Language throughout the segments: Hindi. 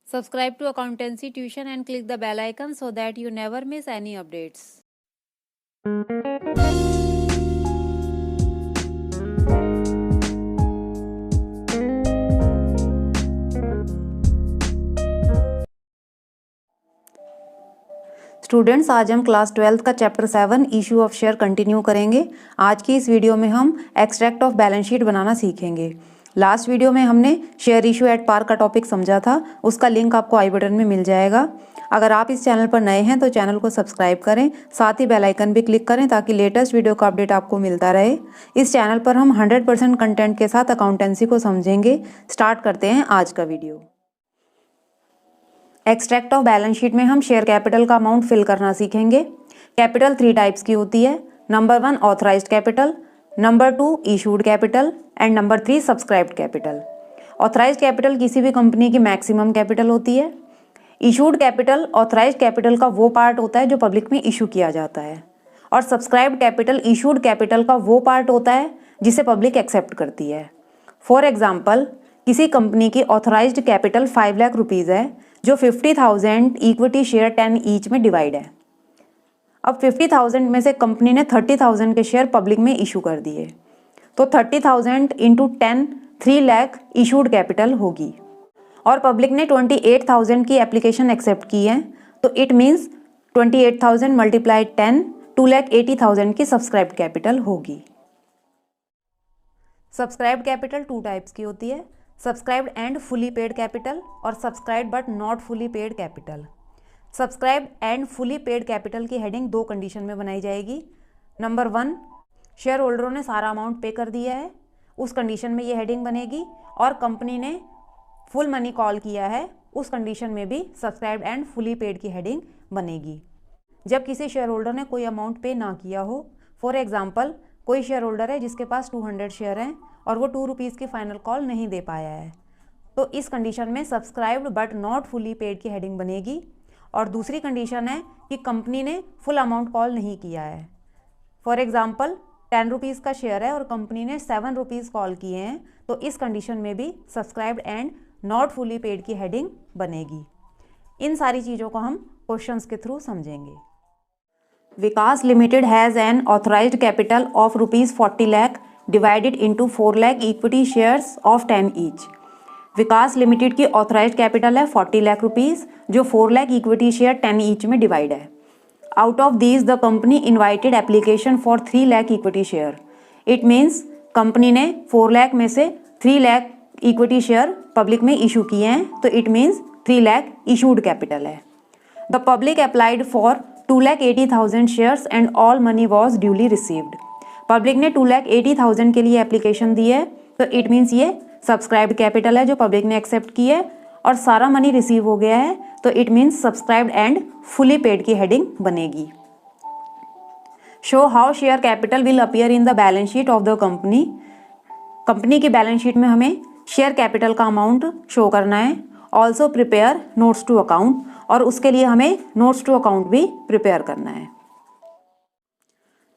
Subscribe to Accountancy Tuition and click the bell icon so that you never miss any updates. Students, आज हम क्लास 12 का chapter 7 issue of share continue करेंगे। आज की इस वीडियो में हम एक्सट्रैक्ट ऑफ बैलेंस शीट बनाना सीखेंगे। लास्ट वीडियो में हमने शेयर इशू एट पार का टॉपिक समझा था, उसका लिंक आपको आई बटन में मिल जाएगा। अगर आप इस चैनल पर नए हैं तो चैनल को सब्सक्राइब करें, साथ ही बेल आइकन भी क्लिक करें ताकि लेटेस्ट वीडियो का अपडेट आपको मिलता रहे। इस चैनल पर हम 100% कंटेंट के साथ अकाउंटेंसी को समझेंगे। स्टार्ट करते हैं आज का video. Extract of balance sheet में हम शेयर कैपिटल का अमाउंट फिल करना सीखेंगे। कैपिटल 3 टाइप्स की होती है। Number 1 authorised capital, number 2 issued capital and number 3 subscribed capital. Authorised capital किसी भी कंपनी की मैक्सिमम कैपिटल होती है। इशूड कैपिटल ऑथराइज्ड कैपिटल का वो पार्ट होता है जो पब्लिक में इशू किया जाता है, और सब्सक्राइब्ड कैपिटल इशूड कैपिटल का वो पार्ट होता है जिसे पब्लिक एक्सेप्ट करती है। फॉर एग्जाम्पल, किसी कंपनी की ऑथराइज्ड कैपिटल 5 लाख रुपीज़ है जो 50,000 इक्विटी शेयर 10 ईच में डिवाइड है। अब 50,000 में से कंपनी ने 30,000 के शेयर पब्लिक में इशू कर दिए, तो 30,000 इंटू 10 3 लाख इशूड कैपिटल होगी, और पब्लिक ने 28,000 की एप्लीकेशन एक्सेप्ट की है, तो इट मीन्स 28,000 मल्टीप्लाइड 10 2,80,000 की सब्सक्राइब्ड कैपिटल होगी। सब्सक्राइब्ड कैपिटल 2 टाइप्स की होती है, subscribed and fully paid capital और subscribed but not fully paid capital. Subscribed and fully paid capital की हेडिंग 2 कंडीशन में बनाई जाएगी। नंबर 1, शेयर होल्डरों ने सारा अमाउंट पे कर दिया है, उस कंडीशन में ये हेडिंग बनेगी, और कंपनी ने फुल मनी कॉल किया है, उस कंडीशन में भी सब्सक्राइब्ड एंड फुली पेड की हेडिंग बनेगी। जब किसी शेयर होल्डर ने कोई अमाउंट पे ना किया हो, फॉर एग्जाम्पल कोई शेयर होल्डर है जिसके पास 200 शेयर हैं और वो 2 रुपीज़ की फाइनल कॉल नहीं दे पाया है, तो इस कंडीशन में subscribed but not fully paid की हेडिंग बनेगी। और दूसरी कंडीशन है कि कंपनी ने फुल अमाउंट कॉल नहीं किया है। फॉर एग्जाम्पल 10 रुपीज़ का शेयर है और कंपनी ने 7 रुपीज़ कॉल किए हैं, तो इस कंडीशन में भी subscribed and not fully paid की हेडिंग बनेगी। इन सारी चीज़ों को हम क्वेश्चंस के थ्रू समझेंगे। Vikas limited has an authorised capital of ₹40 lakh divided into 4 lakh equity shares of 10 each. Vikas limited की ऑथराइज्ड कैपिटल है 40 लाख रुपीज़ जो 4 लाख इक्विटी शेयर 10 ईच में डिवाइड है। Out of these the company invited application for 3 lakh equity share. It means company ने 4 लाख में से 3 लाख इक्विटी शेयर पब्लिक में इशू किए हैं, तो it means 3 lakh issued capital है। The public applied for 2,80,000 shares and all money was duly received. Public ने 2,80,000 के लिए एप्लीकेशन दी है, तो इट मीन्स ये सब्सक्राइब्ड कैपिटल है जो पब्लिक ने एक्सेप्ट की है, और सारा मनी रिसीव हो गया है, तो it means subscribed and fully paid की हेडिंग बनेगी। Show how share capital will appear in the balance sheet of the company. Company की बैलेंस शीट में हमें शेयर कैपिटल का अमाउंट शो करना है। Also prepare notes to account, और उसके लिए हमें नोट्स टू अकाउंट भी प्रिपेयर करना है।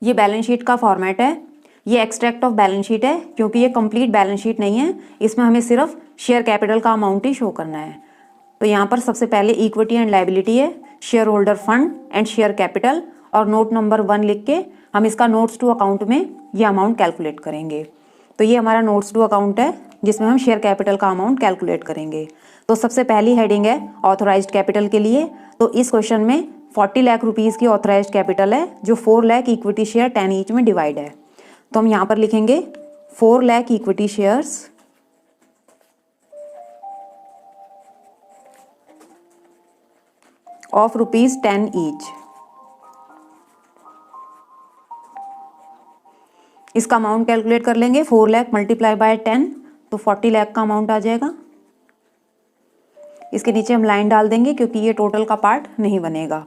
ये बैलेंस शीट का फॉर्मेट है। ये एक्सट्रैक्ट ऑफ बैलेंस शीट है क्योंकि ये कंप्लीट बैलेंस शीट नहीं है, इसमें हमें सिर्फ शेयर कैपिटल का अमाउंट ही शो करना है। तो यहाँ पर सबसे पहले इक्विटी एंड लायबिलिटी है, share holder fund and share capital, और नोट नंबर 1 लिख के हम इसका नोट्स टू अकाउंट में ये अमाउंट कैलकुलेट करेंगे। तो ये हमारा नोट्स टू अकाउंट है जिसमें हम शेयर कैपिटल का अमाउंट कैलकुलेट करेंगे। तो सबसे पहली हेडिंग है ऑथराइज्ड कैपिटल के लिए। तो इस क्वेश्चन में 40 लाख रुपीज़ की ऑथराइज्ड कैपिटल है जो 4 लाख इक्विटी शेयर 10 ईच में डिवाइड है। तो हम यहाँ पर लिखेंगे 4 lakh equity shares of ₹10 each. इसका अमाउंट कैलकुलेट कर लेंगे। 4 लाख मल्टीप्लाई बाय 10 तो 40 लाख का अमाउंट आ जाएगा। इसके नीचे हम लाइन डाल देंगे क्योंकि ये टोटल का पार्ट नहीं बनेगा।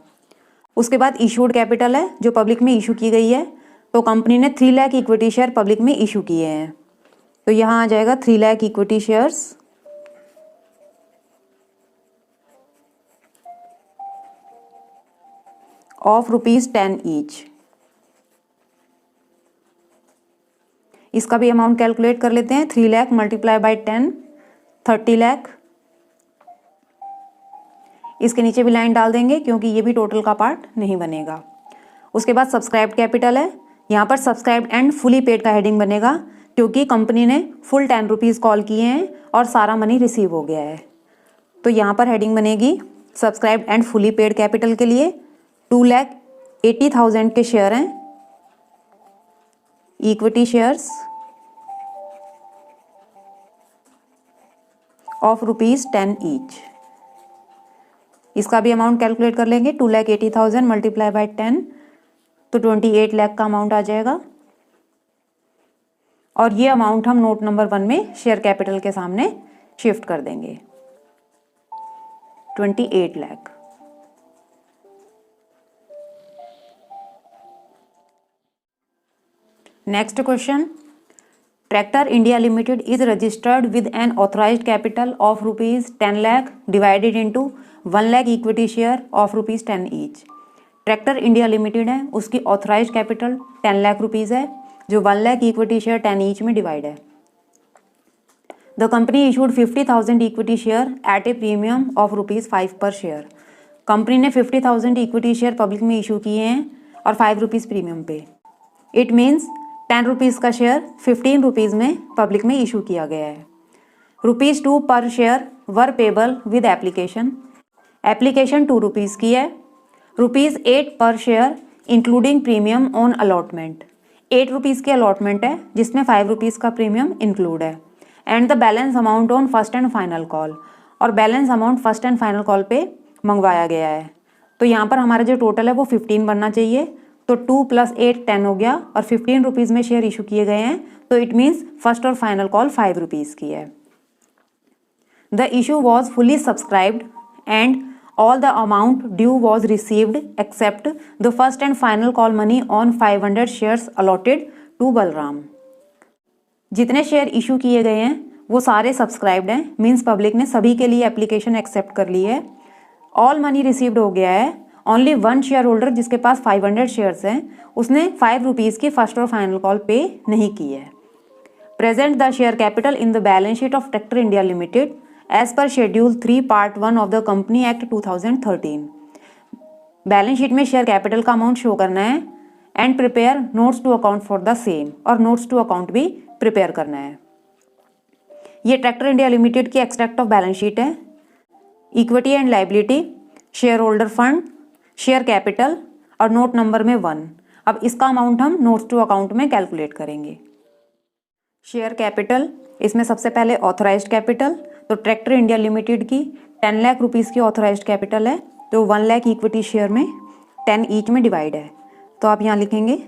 उसके बाद इशूड कैपिटल है जो पब्लिक में इशू की गई है, तो कंपनी ने 3 लाख इक्विटी शेयर पब्लिक में इशू किए हैं, तो यहाँ आ जाएगा 3 lakh equity shares of ₹10 each. इसका भी अमाउंट कैलकुलेट कर लेते हैं। 3 लाख मल्टीप्लाई बाय 10 30 लाख इसके नीचे भी लाइन डाल देंगे क्योंकि ये भी टोटल का पार्ट नहीं बनेगा। उसके बाद सब्सक्राइब्ड कैपिटल है, यहाँ पर सब्सक्राइब्ड एंड फुली पेड का हेडिंग बनेगा क्योंकि कंपनी ने फुल 10 रुपीज़ कॉल किए हैं और सारा मनी रिसीव हो गया है। तो यहाँ पर हेडिंग बनेगी subscribed and fully paid capital के लिए 2,80,000 के शेयर हैं, इक्विटी शेयर्स ऑफ ₹10 ईच। इसका भी अमाउंट कैलकुलेट कर लेंगे, 2,80,000 मल्टीप्लाई बाय 10 तो 28 लाख का अमाउंट आ जाएगा। और ये अमाउंट हम नोट नंबर 1 में शेयर कैपिटल के सामने शिफ्ट कर देंगे, 28 lakh. Next question, tractor India limited is registered with N authorised capital of ₹10 lakh divided into 1 lakh equity share of ₹10 each. Tractor India limited है, उसकी ऑथराइज्ड कैपिटल 10 लाख रुपीज़ है जो 1 लाख इक्विटी शेयर 10 ईच में डिवाइड है। The company issued 50,000 equity share eight A premium of ₹5 पर शेयर। कंपनी ने 50,000 इक्विटी शेयर पब्लिक में इशू किए हैं और ₹5 प्रीमियम पे। इट मीन्स 10 रुपीज़ का शेयर 15 रुपीज़ में पब्लिक में इशू किया गया है। ₹2 पर share were payable with application. Application 2 rupees की है। ₹8 पर share including premium on allotment. 8 rupees की अलॉटमेंट है जिसमें 5 रुपीज़ का प्रीमियम इंक्लूड है। And the balance amount on first and final call. और balance amount first and final call पे मंगवाया गया है। तो यहाँ पर हमारा जो टोटल है वो 15 बनना चाहिए। तो 2 + 8 10 हो गया और 15 रुपीज़ में शेयर इशू किए गए हैं, तो इट मीन्स फर्स्ट और फाइनल कॉल 5 रुपीज़ की है। The issue was fully subscribed and all the amount due was received except the first and final call money on 500 shares allotted to Balram. जितने शेयर इशू किए गए हैं वो सारे सब्सक्राइब्ड हैं, मीन्स पब्लिक ने सभी के लिए एप्लीकेशन एक्सेप्ट कर ली है। ऑल मनी रिसीव्ड हो गया है। ओनली 1 शेयर होल्डर जिसके पास 500 शेयर्स हैं उसने 5 रुपीज़ की फर्स्ट और फाइनल कॉल पे नहीं की है। Present the share capital in the balance sheet of Tractor India Limited as per schedule 3 part 1 of the company act 2013। Balance sheet में शेयर कैपिटल का अमाउंट शो करना है and prepare notes to account for the same. और नोट्स टू अकाउंट भी प्रिपेयर करना है। ये ट्रैक्टर इंडिया लिमिटेड की एक्सट्रैक्ट ऑफ बैलेंस शीट है। Equity and liability, share holder fund, share capital और नोट नंबर में 1। अब इसका अमाउंट हम नोट्स टू अकाउंट में कैलकुलेट करेंगे। शेयर कैपिटल, इसमें सबसे पहले ऑथराइज्ड कैपिटल, तो ट्रैक्टर इंडिया लिमिटेड की 10 लाख रुपीज़ की ऑथराइज्ड कैपिटल है, तो 1 लाख इक्विटी शेयर में 10 ईच में डिवाइड है। तो आप यहाँ लिखेंगे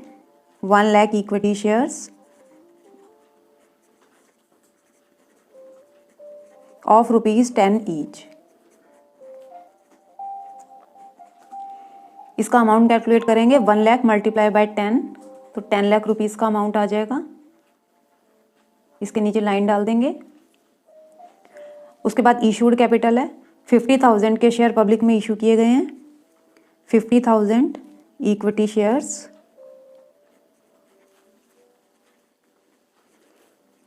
1 lakh equity shares of ₹10 each. इसका अमाउंट कैलकुलेट करेंगे, 1 लाख मल्टीप्लाई बाय 10 तो 10 लाख रुपीज़ का अमाउंट आ जाएगा। इसके नीचे लाइन डाल देंगे। उसके बाद इशूड कैपिटल है, 50,000 के शेयर पब्लिक में इशू किए गए हैं। 50,000 equity shares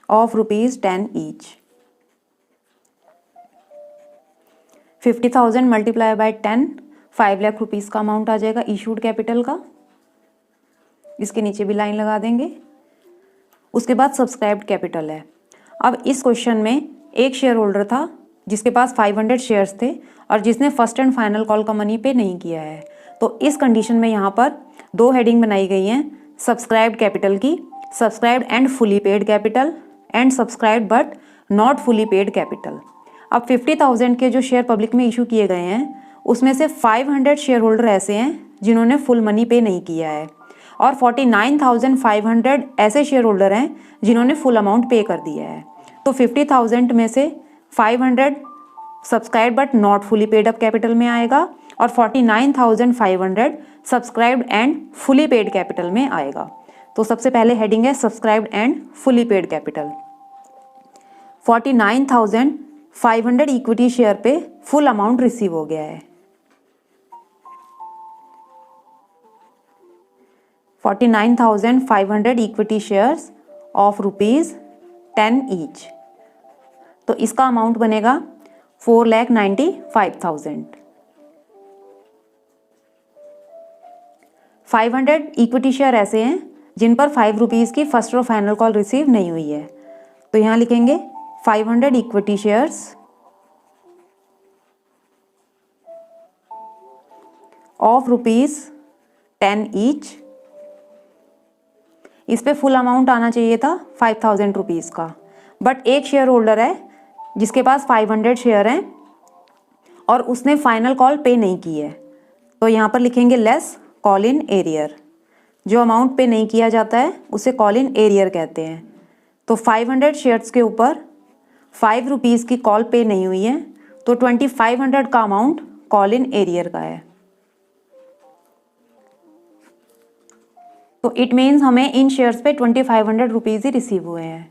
of ₹10 each. 50,000 multiply by 10 5 lakh rupees का अमाउंट आ जाएगा इशूड कैपिटल का। इसके नीचे भी लाइन लगा देंगे। उसके बाद सब्सक्राइब्ड कैपिटल है। अब इस क्वेश्चन में एक शेयर होल्डर था जिसके पास 500 शेयर्स थे और जिसने फर्स्ट एंड फाइनल कॉल का मनी पे नहीं किया है। तो इस कंडीशन में यहाँ पर 2 हेडिंग बनाई गई हैं सब्सक्राइब्ड कैपिटल की, subscribed and fully paid capital and subscribed but not fully paid capital. अब 50,000 के जो शेयर पब्लिक में इशू किए गए हैं उसमें से 500 शेयर होल्डर ऐसे हैं जिन्होंने फुल मनी पे नहीं किया है और 49,500 ऐसे शेयर होल्डर हैं जिन्होंने फुल अमाउंट पे कर दिया है। तो 50,000 में से 500 subscribe but not fully paid up capital में आएगा और 49,500 subscribed and fully paid capital में आएगा। तो सबसे पहले हेडिंग है subscribed and fully paid capital. 49,500 equity share पे फुल अमाउंट रिसीव हो गया है। 49,500 इक्विटी शेयर्स ऑफ ₹10 ईच। तो इसका अमाउंट बनेगा 4,95,000। 500 इक्विटी शेयर ऐसे हैं जिन पर 5 रुपीज़ की फर्स्ट और फाइनल कॉल रिसीव नहीं हुई है, तो यहाँ लिखेंगे 500 इक्विटी शेयर्स ऑफ ₹10 ईच। इस पे फुल अमाउंट आना चाहिए था 5000 रुपीज़ का, बट एक शेयर होल्डर है जिसके पास 500 शेयर हैं और उसने फाइनल कॉल पे नहीं की है, तो यहाँ पर लिखेंगे लेस कॉल इन एरियर। जो अमाउंट पे नहीं किया जाता है उसे कॉल इन एरियर कहते हैं। तो 500 शेयर्स के ऊपर 5 रुपीज़ की कॉल पे नहीं हुई है, तो 2500 का अमाउंट कॉल इन एरियर का है। तो इट मीन्स हमें इन शेयर्स पे 2500 रुपीज़ ही रिसीव हुए हैं।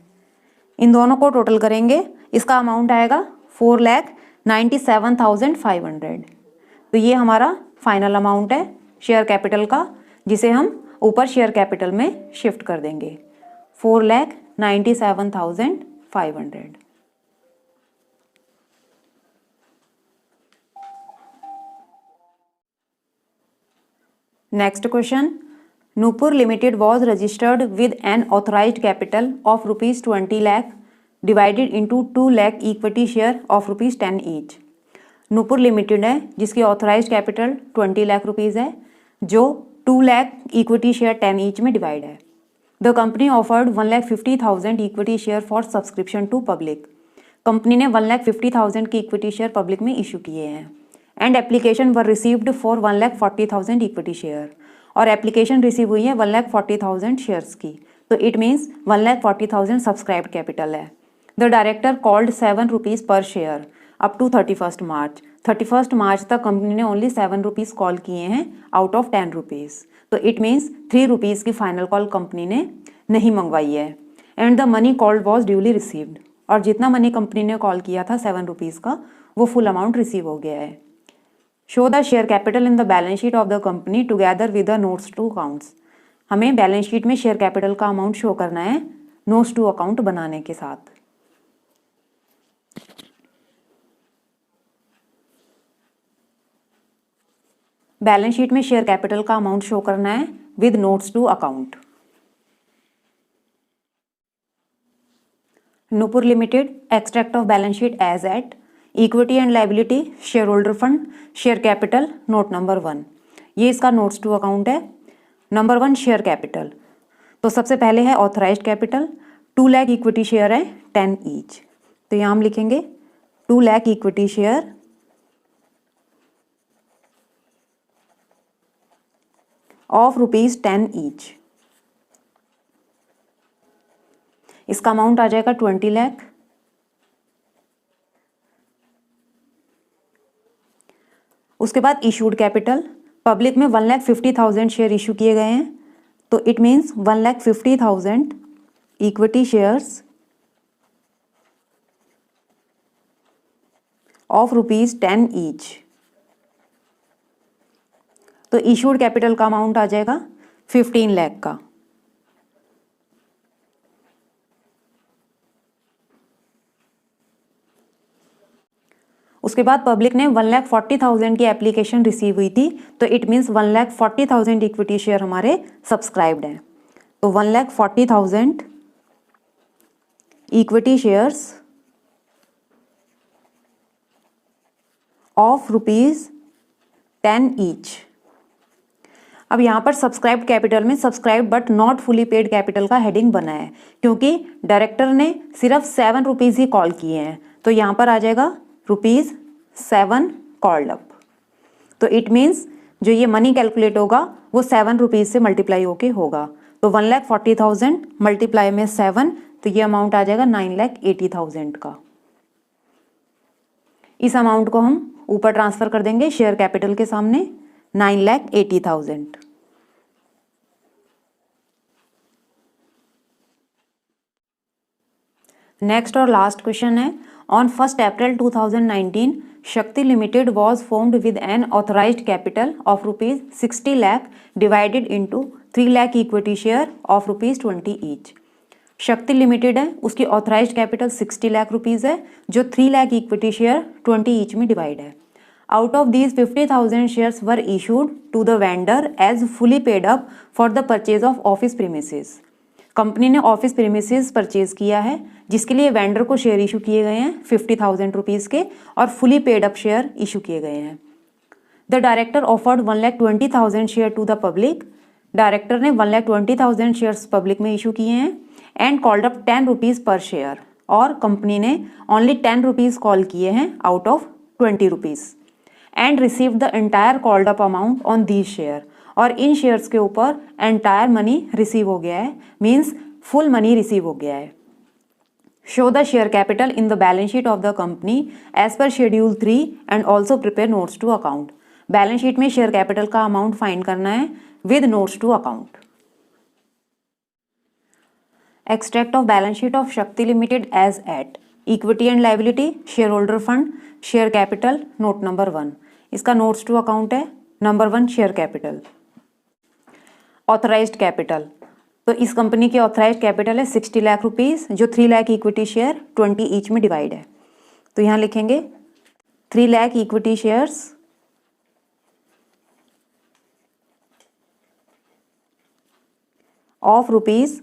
इन दोनों को टोटल करेंगे, इसका अमाउंट आएगा 4,97,500। तो ये हमारा फाइनल अमाउंट है शेयर कैपिटल का, जिसे हम ऊपर शेयर कैपिटल में शिफ्ट कर देंगे, 4,97,500। Next question, Nupur limited was registered with N authorised capital of ₹20 lakh divided into 2 lakh equity share of ₹10 each. Nupur limited है जिसकी ऑथराइज्ड कैपिटल 20 लाख रुपीज़ है, जो 2 लाख इक्विटी शेयर 10 ईच में डिवाइड है। The company offered 1,50,000 equity share for subscription to public. Company ने 1,50,000 की इक्विटी शेयर पब्लिक में इशू किए हैं। And application were received for 1,40,000 equity share, और एप्लीकेशन रिसीव हुई है 1,40,000 शेयर्स की, तो इट मीन्स 1,40,000 सब्सक्राइब्ड कैपिटल है। The director called 7 rupees per share up to 31 March. 31 March तक कंपनी ने ओनली 7 रुपीज़ कॉल किए हैं आउट ऑफ 10 रुपीज़, तो इट मीन्स 3 रुपीज़ की फाइनल कॉल कंपनी ने नहीं मंगवाई है। And the money called was duly received, और जितना मनी कंपनी ने कॉल किया था 7 रुपीज़ का, वो फुल अमाउंट रिसीव हो गया है। Show the share capital in the balance sheet of the company together with the notes to accounts. हमें बैलेंस शीट में शेयर कैपिटल का अमाउंट शो करना है नोट्स टू अकाउंट बनाने के साथ। बैलेंस शीट में शेयर कैपिटल का अमाउंट शो करना है with notes to account. Nupur limited extract of balance sheet as at equity and liability, share holder fund, share capital, note number 1। ये इसका नोट्स टू अकाउंट है। नंबर 1 शेयर कैपिटल, तो सबसे पहले है authorised capital, 2 lakh equity share है 10 ईच, तो यहाँ हम लिखेंगे 2 lakh equity share of ₹10 each. इसका अमाउंट आ जाएगा 20 लाख। उसके बाद इशूड कैपिटल, पब्लिक में 1,50,000 शेयर इशू किए गए हैं, तो it means 1,50,000 equity shares of ₹10 each. तो इशूड कैपिटल का अमाउंट आ जाएगा 15 लाख का। उसके बाद पब्लिक ने 1,40,000 की एप्लीकेशन रिसीव हुई थी, तो इट मीन्स 1,40,000 इक्विटी शेयर हमारे सब्सक्राइब्ड हैं। तो 1,40,000 इक्विटी शेयर्स ऑफ ₹10 ईच। अब यहाँ पर सब्सक्राइब्ड कैपिटल में subscribed but not fully paid capital का हेडिंग बना है, क्योंकि डायरेक्टर ने सिर्फ 7 रुपीज़ ही कॉल किए हैं, तो यहाँ पर आ जाएगा ₹7 कॉल्ड अप। तो इट मीन्स जो ये मनी कैलकुलेट होगा वो 7 रुपीज़ से मल्टीप्लाई होके होगा, तो 1,40,000 मल्टीप्लाई में 7, तो ये अमाउंट आ जाएगा 9,80,000 का। इस अमाउंट को हम ऊपर ट्रांसफर कर देंगे शेयर कैपिटल के सामने, 9,80,000। नेक्स्ट और लास्ट क्वेश्चन है, ऑन 1 अप्रैल 2019 शक्ति limited was formed with N authorised capital of ₹60 lakh divided into 3 lakh equity share of ₹20 each. शक्ति लिमिटेड है, उसकी ऑथराइज्ड कैपिटल 60 लाख रुपीज़ है, जो 3 लाख इक्विटी शेयर 20 ईच में डिवाइड है। Out of these 50,000 shares were issued to the vendor as fully paid up for the purchase of office premises. Company ने ऑफिस प्रीमिसेस परचेज किया है जिसके लिए वेंडर को शेयर इशू किए गए हैं 50,000 रुपीज़ के और fully paid up share issue किए गए हैं। The director offered 1,20,000 share to the public. Director ने 1,20,000 शेयर्स पब्लिक में इशू किए हैं and called up 10 rupees per share, और कंपनी ने ओनली 10 रुपीज़ कॉल किए हैं out of 20 rupees and receive the entire called up amount on these share, और इन शेयर्स के ऊपर एंटायर मनी रिसीव हो गया है, मीन्स फुल मनी रिसीव हो गया है। Show the share capital in the balance sheet of the company as per schedule 3 and also prepare notes to account. Balance sheet में शेयर कैपिटल का अमाउंट फाइंड करना है with notes to account. Extract of balance sheet of Shakti limited as at equity and liability, share holder fund, share capital, note number 1। इसका नोट्स टू अकाउंट है number 1 share capital. Authorised capital, तो इस कंपनी की ऑथराइज्ड कैपिटल है 60 लाख रुपीज़, जो 3 लाख इक्विटी शेयर 20 ईच में डिवाइड है। तो यहाँ लिखेंगे 3 lakh equity shares of ₹20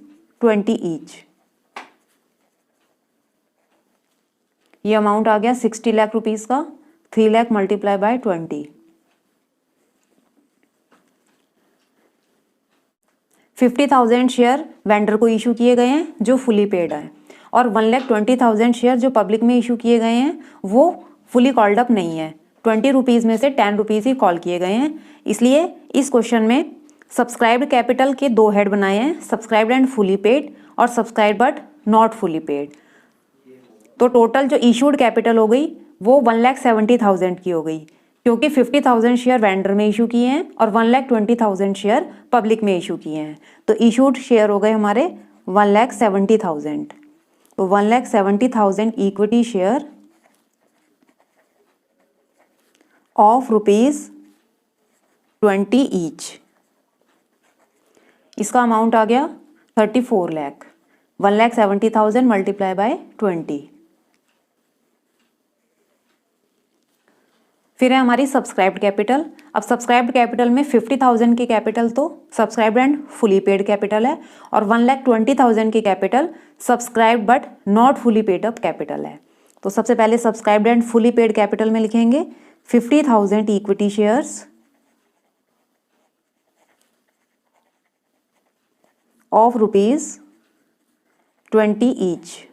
each. ये अमाउंट आ गया 60 लाख रुपीज़ का, 3 lakh multiply by 20। 50,000 share vendor को इशू किए गए हैं जो फुली पेड है, और 1,20,000 शेयर जो पब्लिक में इशू किए गए हैं वो फुली कॉल्ड अप नहीं है। 20 रुपीज़ में से 10 रुपीज़ ही कॉल किए गए हैं। इसलिए इस क्वेश्चन में सब्सक्राइब्ड कैपिटल के 2 हेड बनाए हैं, सब्सक्राइब्ड एंड फुली पेड और subscribe but not fully paid. तो टोटल जो इशूड कैपिटल हो गई वो 1,70,000 की हो गई, क्योंकि 50,000 शेयर वेंडर में इशू किए हैं और 1,20,000 शेयर पब्लिक में इशू किए हैं। तो इशूड शेयर हो गए हमारे 1,70,000। तो 1,70,000 इक्विटी शेयर ऑफ ₹20 ईच। इसका अमाउंट आ गया 34 लाख। 1,70,000 multiply by 20। फिर है हमारी सब्सक्राइब्ड कैपिटल। अब सब्सक्राइब्ड कैपिटल में 50,000 की कैपिटल तो subscribed and fully paid capital है, और 1,20,000 की capital subscribed but not fully paid up capital है। तो सबसे पहले subscribed and fully paid capital में लिखेंगे 50,000 इक्विटी शेयर्स ऑफ ₹20 ईच।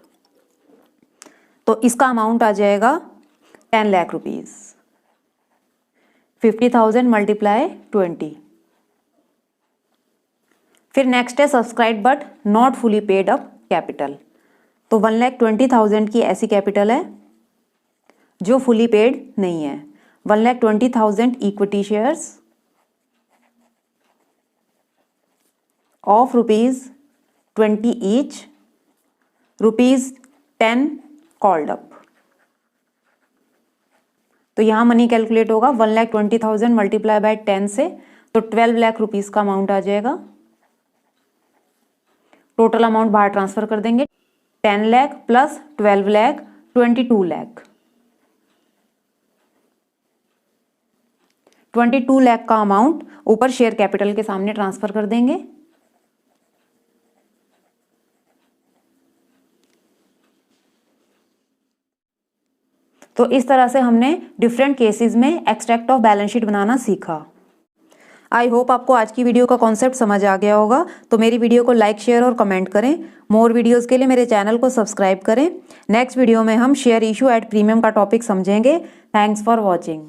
तो इसका अमाउंट आ जाएगा 10 लाख रुपीज़। 50,000 मल्टीप्लाई 20। फिर नेक्स्ट है subscribe but not fully paid up capital. तो 1,20,000 की ऐसी कैपिटल है जो फुली पेड नहीं है। 1,20,000 equity shares of ₹20 each, ₹10 called up. तो यहाँ मनी कैलकुलेट होगा 1,20,000 मल्टीप्लाई बाय 10 से, तो 12 लाख रुपीज़ का अमाउंट आ जाएगा। टोटल अमाउंट बाहर ट्रांसफर कर देंगे, 10 लाख प्लस 12 लाख 22 लाख। 22 लाख का अमाउंट ऊपर शेयर कैपिटल के सामने ट्रांसफर कर देंगे। तो इस तरह से हमने डिफरेंट केसेस में एक्सट्रैक्ट ऑफ बैलेंस शीट बनाना सीखा। आई होप आपको आज की वीडियो का कॉन्सेप्ट समझ आ गया होगा। तो मेरी वीडियो को लाइक, शेयर और कमेंट करें। मोर वीडियोस के लिए मेरे चैनल को सब्सक्राइब करें। नेक्स्ट वीडियो में हम शेयर इशू एट प्रीमियम का टॉपिक समझेंगे। Thanks for watching.